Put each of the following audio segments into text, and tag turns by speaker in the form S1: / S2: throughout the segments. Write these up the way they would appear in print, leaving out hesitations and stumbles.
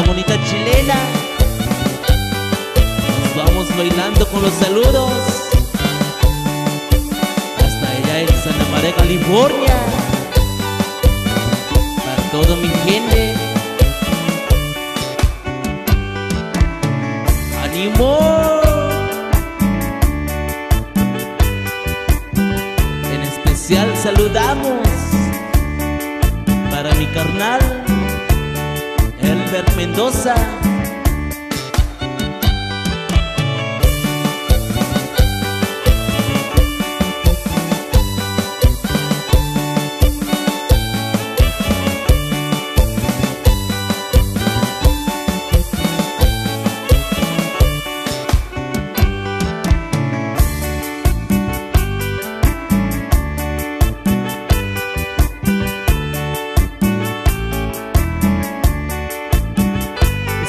S1: raza bonita chilena. Nos vamos bailando con los saludos hasta allá en Santa María, California. Para toda mi gente, ¡ánimo! En especial saludamos para mi carnal Elber Mendoza.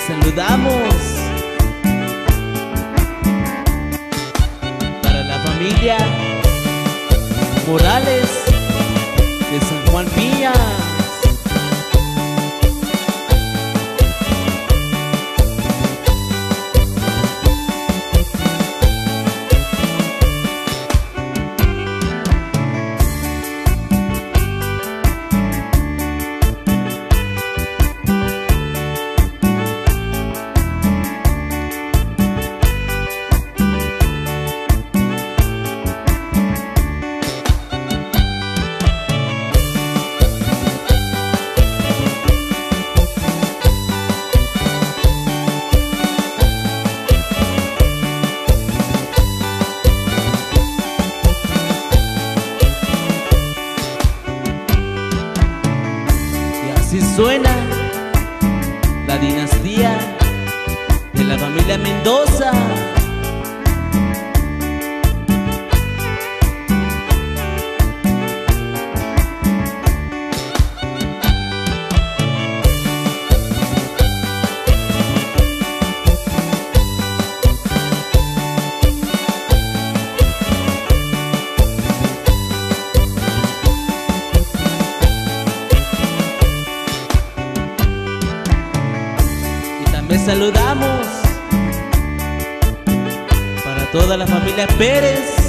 S1: Saludamos para la familia Morales de San Juan Piñas. Así suena la dinastía de la familia Mendoza. Les saludamos para toda la familia Pérez